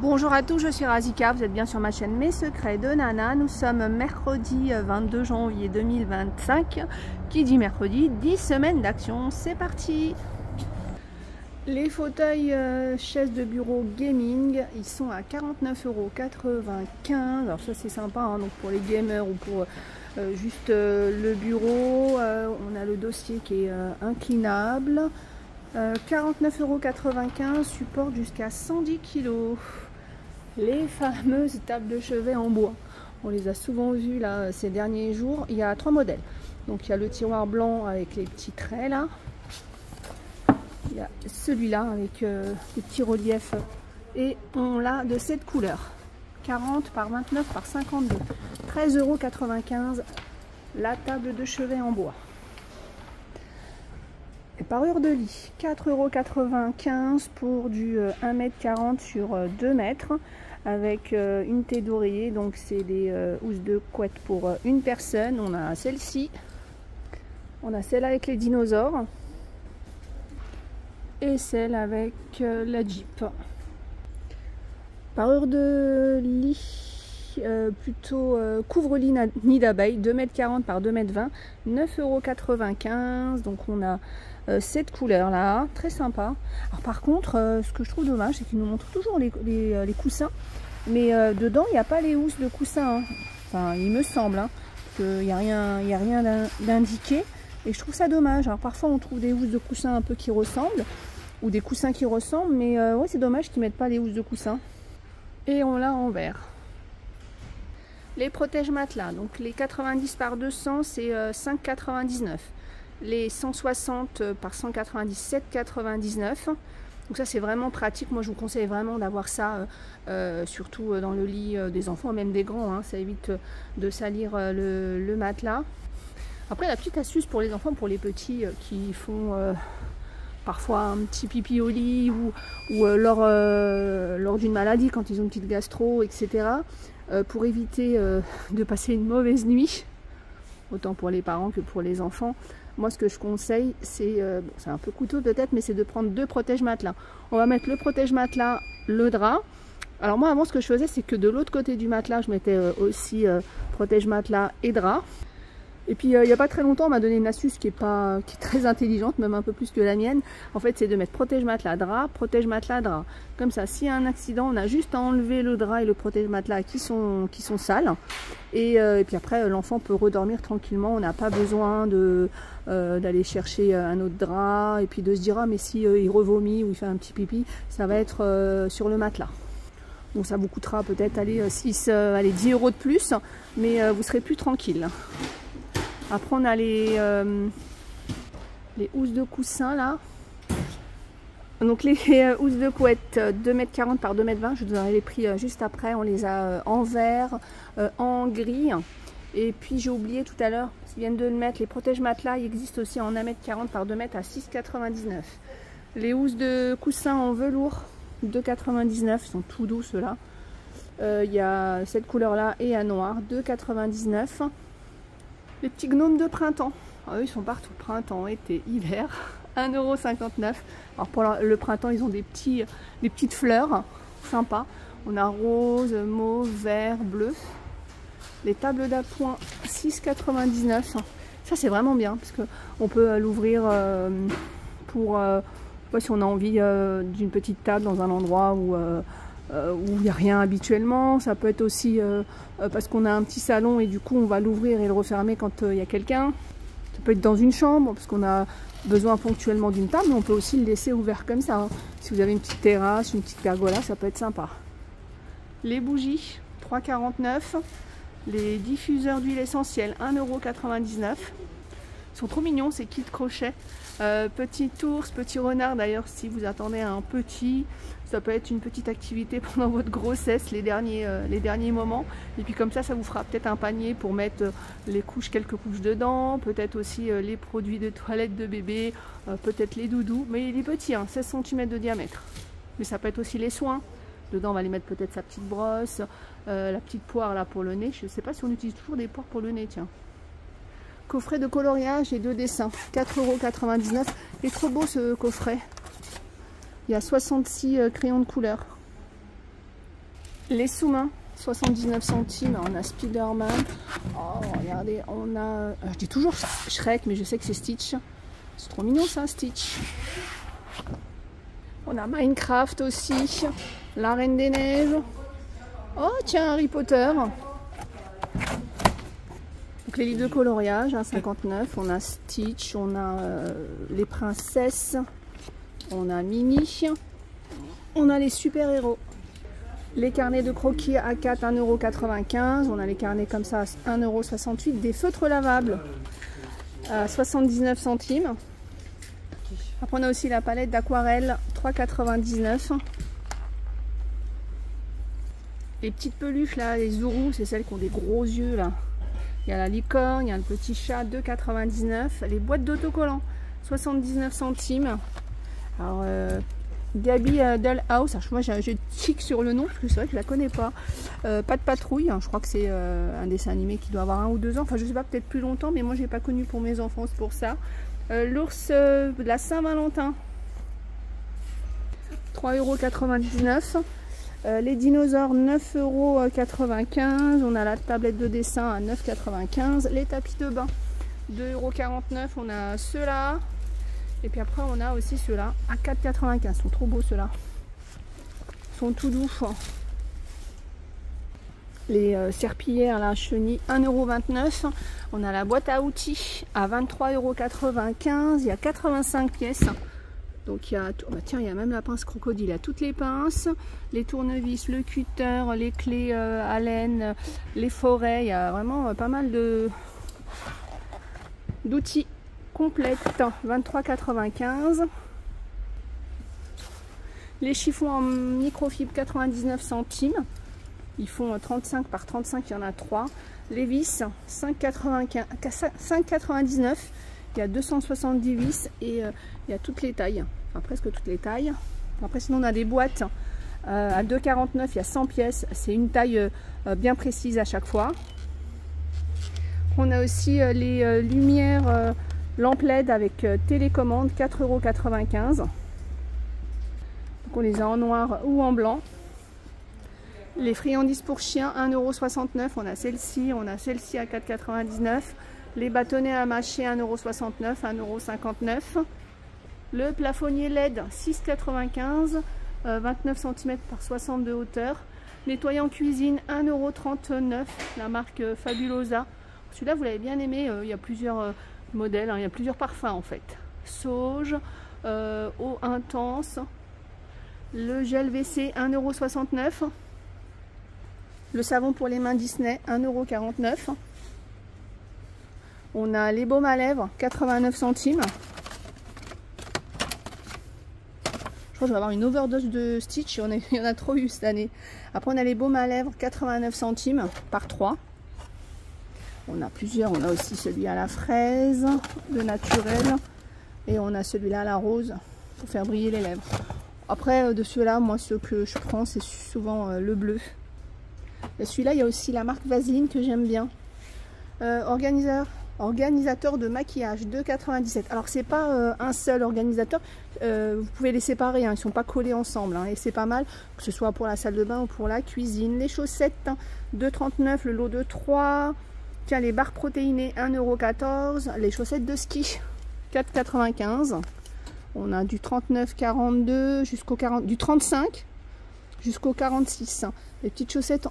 Bonjour à tous, je suis Razika, vous êtes bien sur ma chaîne Mes Secrets de Nana. Nous sommes mercredi 22 janvier 2025. Qui dit mercredi, 10 semaines d'action, c'est parti. Les fauteuils chaises de bureau gaming, ils sont à 49,95 €. Alors ça c'est sympa, hein, donc pour les gamers ou pour juste le bureau. On a le dossier qui est inclinable. 49,95 €, supporte jusqu'à 110 kg. Les fameuses tables de chevet en bois. On les a souvent vues là ces derniers jours. Il y a 3 modèles. Donc il y a le tiroir blanc avec les petits traits là. Il y a celui-là avec les petits reliefs. Et on l'a de cette couleur. 40 par 29 par 52. 13,95 € la table de chevet en bois. Et parure de lit, 4,95 € pour du 1,40 m sur 2 m avec unité d'oreiller. Donc c'est des housses de couette pour une personne. On a celle-ci, on a celle avec les dinosaures et celle avec la Jeep. Parure de lit, plutôt couvre-lit nid d'abeille, 2,40 m par 2,20 m, 9,95 €. Donc on a cette couleur là, très sympa. Alors par contre, ce que je trouve dommage, c'est qu'ils nous montrent toujours les coussins, mais dedans il n'y a pas les housses de coussins, hein. Enfin il me semble, hein, qu'il n'y a rien d'indiqué, et je trouve ça dommage. Alors parfois on trouve des housses de coussins un peu qui ressemblent, ou des coussins qui ressemblent, mais ouais, c'est dommage qu'ils mettent pas les housses de coussins. Et on l'a en vert. Les protège matelas, donc les 90 par 200 c'est 5,99 €. Les 160 par 190, 7,99 €. Donc ça c'est vraiment pratique. Moi je vous conseille vraiment d'avoir ça, surtout dans le lit des enfants, même des grands, hein. Ça évite de salir le matelas. Après la petite astuce pour les enfants, pour les petits qui font parfois un petit pipi au lit ou lors d'une maladie, quand ils ont une petite gastro, etc. Pour éviter de passer une mauvaise nuit, autant pour les parents que pour les enfants. Moi ce que je conseille, c'est bon, c'est un peu coûteux peut-être, mais c'est de prendre 2 protège-matelas. On va mettre le protège-matelas, le drap. Alors moi avant ce que je faisais, c'est que de l'autre côté du matelas, je mettais aussi protège-matelas et drap. Et puis il n'y a pas très longtemps, on m'a donné une astuce qui est très intelligente, même un peu plus que la mienne. En fait, c'est de mettre protège-matelas, drap, protège-matelas, drap. Comme ça, s'il y a un accident, on a juste à enlever le drap et le protège-matelas qui sont sales. Et puis après, l'enfant peut redormir tranquillement. On n'a pas besoin d'aller chercher un autre drap et puis de se dire ah mais si il revomit ou il fait un petit pipi, ça va être sur le matelas. Donc ça vous coûtera peut-être 10 € de plus, mais vous serez plus tranquille. Après on a les housses de coussin là. Donc les housses de couette 2,40 m par 2,20 m, je vous donnerai les prix juste après. On les a en vert, en gris. Et puis j'ai oublié tout à l'heure, ils viennent de le mettre, les protège matelas, ils existent aussi en 1,40 m par 2 m à 6,99 €. Les housses de coussin en velours 2,99 €, ils sont tout doux ceux-là. Il y a cette couleur là et à noir, 2,99 €. Les petits gnomes de printemps, ah, eux, ils sont partout, printemps, été, hiver, 1,59 €. Alors pour le printemps, ils ont des petites fleurs, sympa. On a rose, mauve, vert, bleu. Les tables d'appoint, 6,99 €. Ça c'est vraiment bien, parce qu'on peut l'ouvrir pour, si on a envie d'une petite table dans un endroit où il n'y a rien habituellement. Ça peut être aussi parce qu'on a un petit salon et du coup on va l'ouvrir et le refermer quand il y a quelqu'un. Ça peut être dans une chambre parce qu'on a besoin ponctuellement d'une table, mais on peut aussi le laisser ouvert comme ça, hein. Si vous avez une petite terrasse, une petite pergola, ça peut être sympa. Les bougies, 3,49 €. Les diffuseurs d'huile essentielle, 1,99 €. Ils sont trop mignons, ces kits crochet. Petit ours, petit renard, d'ailleurs si vous attendez un petit, ça peut être une petite activité pendant votre grossesse, les derniers moments. Et puis comme ça vous fera peut-être un panier pour mettre quelques couches dedans, peut-être aussi les produits de toilette de bébé, peut-être les doudous. Mais il est petit, hein, 16 cm de diamètre. Mais ça peut être aussi les soins. Dedans on va aller mettre peut-être sa petite brosse, la petite poire là pour le nez. Je ne sais pas si on utilise toujours des poires pour le nez, tiens. Coffret de coloriage et de dessin, 4,99 €. Il est trop beau, ce, ce coffret. Il y a 66 crayons de couleur. Les sous-mains, 79 centimes. On a Spider-Man. Oh, regardez, on a... je dis toujours Shrek, mais je sais que c'est Stitch. C'est trop mignon ça, Stitch. On a Minecraft aussi. La Reine des Neiges. Oh, tiens, Harry Potter. Donc les livres de coloriage, hein, 59. On a Stitch, on a les princesses. On a Mimi. On a les super-héros. Les carnets de croquis A4, 1,95 €. On a les carnets comme ça, 1,68 €. Des feutres lavables à 79 centimes. Après, on a aussi la palette d'aquarelle, 3,99 €. Les petites peluches, là, les zourous, c'est celles qui ont des gros yeux, là. Il y a la licorne, il y a le petit chat, 2,99 €. Les boîtes d'autocollants, 79 centimes. Alors, Gabi Dollhouse, moi j'ai tic sur le nom parce que c'est vrai que je la connais pas. Pas de patrouille, hein, je crois que c'est un dessin animé qui doit avoir 1 ou 2 ans, enfin je sais pas, peut-être plus longtemps, mais moi j'ai pas connu pour mes enfants, c'est pour ça. L'ours de la Saint-Valentin, 3,99 €. Les dinosaures, 9,95 €. On a la tablette de dessin à 9,95 €. Les tapis de bain, 2,49 €. On a ceux-là. Et puis après, on a aussi ceux-là à 4,95 €. Ils sont trop beaux ceux-là. Ils sont tout doux. Les serpillères, la chenille, 1,29 €. On a la boîte à outils à 23,95 €. Il y a 85 pièces. Donc il y a, bah tiens, il y a même la pince crocodile. Il y a toutes les pinces, les tournevis, le cutter, les clés à laine, les forêts. Il y a vraiment pas mal d'outils. Complète, 23,95 €. Les chiffons en microfibre, 99 centimes. Ils font 35 par 35, il y en a 3. Les vis, 5,99 €. Il y a 270 vis et il y a toutes les tailles, enfin presque toutes les tailles. Après, sinon, on a des boîtes à 2,49 €. Il y a 100 pièces. C'est une taille bien précise à chaque fois. On a aussi les lumières. Lampe LED avec télécommande, 4,95 €. Donc on les a en noir ou en blanc. Les friandises pour chiens, 1,69 €. On a celle-ci à 4,99 €. Les bâtonnets à mâcher, 1,69 €, 1,59 €. Le plafonnier LED, 6,95 €, 29 cm par 60 de hauteur. Nettoyant cuisine, 1,39 €, la marque Fabulosa. Celui-là, vous l'avez bien aimé, il y a plusieurs... modèle, hein, il y a plusieurs parfums en fait. Sauge, eau intense, le gel WC 1,69 €. Le savon pour les mains Disney 1,49 €. On a les baumes à lèvres 89 centimes. Je crois que je vais avoir une overdose de Stitch, il y en a trop eu cette année. Après on a les baumes à lèvres 89 centimes par 3. On a plusieurs, on a aussi celui à la fraise, le naturel, et on a celui-là à la rose pour faire briller les lèvres. Après, de ceux-là, moi, ceux que je prends, c'est souvent le bleu. Et celui-là, il y a aussi la marque Vaseline que j'aime bien. Organisateur de maquillage, 2,97 €. Alors, c'est pas un seul organisateur, vous pouvez les séparer, hein, ils ne sont pas collés ensemble, hein, et c'est pas mal, que ce soit pour la salle de bain ou pour la cuisine. Les chaussettes, 2,39 €, le lot de 3. Tiens, les barres protéinées, 1,14 €. Les chaussettes de ski, 4,95 €. On a du 39,42 jusqu'au 40, du 35 jusqu'au 46. Les petites chaussettes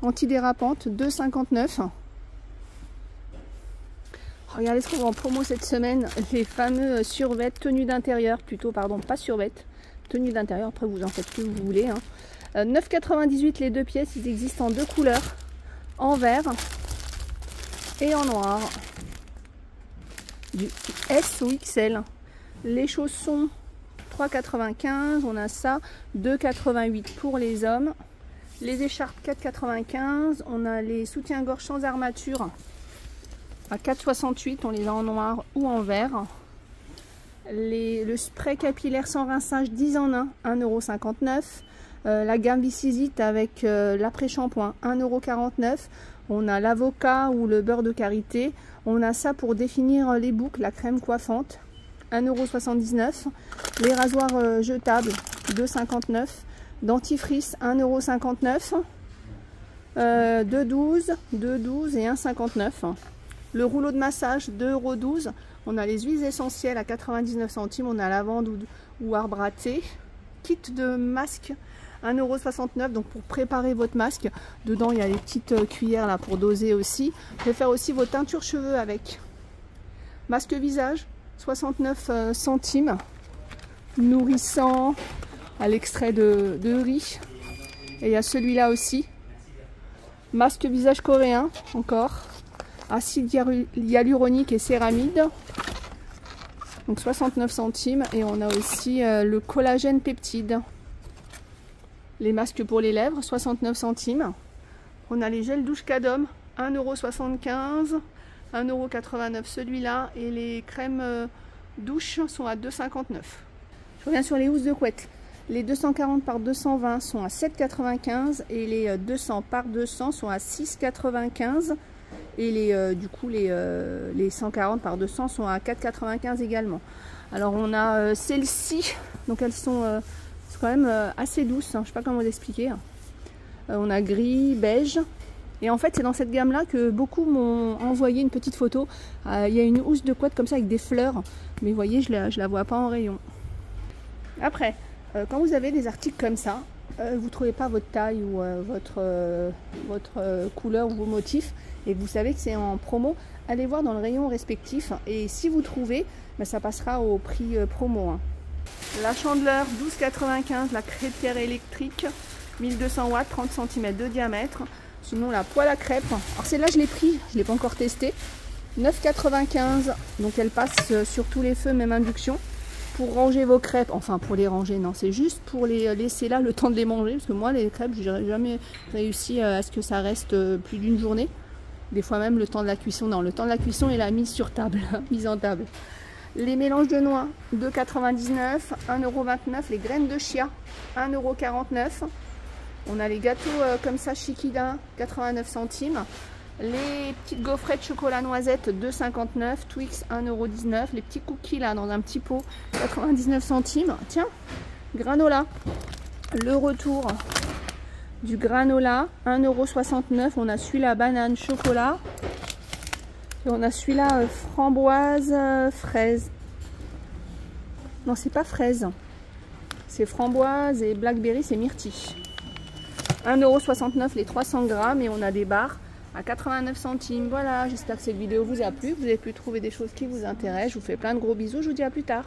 antidérapantes, 2,59 €. Regardez ce qu'on voit en promo cette semaine. Les fameux survêt, tenues d'intérieur, plutôt, pardon, pas survêt, tenues d'intérieur. Après, vous en faites ce que vous voulez. Hein. 9,98 € les deux pièces. Ils existent en 2 couleurs, en vert et en noir, du S ou XL. Les chaussons, 3,95 €, on a ça, 2,88 € pour les hommes. Les écharpes, 4,95 €, on a les soutiens-gorge sans armature à 4,68 €, on les a en noir ou en vert. Le spray capillaire sans rinçage 10 en 1, 1,59 €. La gamme Bicisite avec l'après-shampoing, 1,49 €. On a l'avocat ou le beurre de karité. On a ça pour définir les boucles, la crème coiffante, 1,79 €. Les rasoirs jetables, 2,59 €. Dentifrice 1,59 €. 2,12 et 1,59 €. Le rouleau de massage 2,12 €. On a les huiles essentielles à 99 centimes. On a lavande ou arbre à thé. Kit de masque 1,69 €. Donc pour préparer votre masque, dedans il y a les petites cuillères là pour doser aussi. Vous pouvez faire aussi vos teintures cheveux avec. Masque visage 69 centimes. Nourrissant à l'extrait de riz. Et il y a celui-là aussi. Masque visage coréen encore. Acide hyaluronique et céramide. Donc 69 centimes. Et on a aussi le collagène peptide. Les masques pour les lèvres, 69 centimes. On a les gels douche Cadom, 1,75 €, 1,89 € celui-là. Et les crèmes douche sont à 2,59 €. Je reviens sur les housses de couette. Les 240 par 220 sont à 7,95 € et les 200 par 200 sont à 6,95 € et les 140 par 200 sont à 4,95 € également. Alors on a celles-ci, donc elles sont quand même assez douces, hein, je sais pas comment vous expliquer. On a gris, beige. Et en fait c'est dans cette gamme là que beaucoup m'ont envoyé une petite photo. Il y a une housse de couette comme ça avec des fleurs, mais vous voyez je la vois pas en rayon. Après, quand vous avez des articles comme ça, vous ne trouvez pas votre taille ou votre couleur ou vos motifs, et que vous savez que c'est en promo, allez voir dans le rayon respectif. Et si vous trouvez, ben, ça passera au prix promo. Hein. La chandeleur 12,95, la crêpière électrique 1200 watts, 30 cm de diamètre. Sinon la poêle à crêpes, alors celle-là je l'ai pris, je ne l'ai pas encore testé, 9,95, donc elle passe sur tous les feux, même induction. Pour ranger vos crêpes, enfin pour les ranger, non, c'est juste pour les laisser là le temps de les manger, parce que moi les crêpes, je n'ai jamais réussi à ce que ça reste plus d'une journée. Des fois même le temps de la cuisson, non, le temps de la cuisson est la mise sur table, mise en table. Les mélanges de noix, 2,99, 1,29 €, les graines de chia, 1,49 €. On a les gâteaux comme ça, Chiquita, 89 centimes. Les petites gaufrettes chocolat noisette, 2,59 €. Twix, 1,19 €. Les petits cookies là, dans un petit pot, 99 centimes. Tiens, granola. Le retour du granola, 1,69 €. On a celui-là, banane, chocolat. Et on a celui-là, framboise, fraise. Non, c'est pas fraise. C'est framboise et blackberry, c'est myrtille. 1,69 € les 300 grammes. Et on a des barres à 89 centimes. Voilà, j'espère que cette vidéo vous a plu, que vous avez pu trouver des choses qui vous intéressent. Je vous fais plein de gros bisous, je vous dis à plus tard.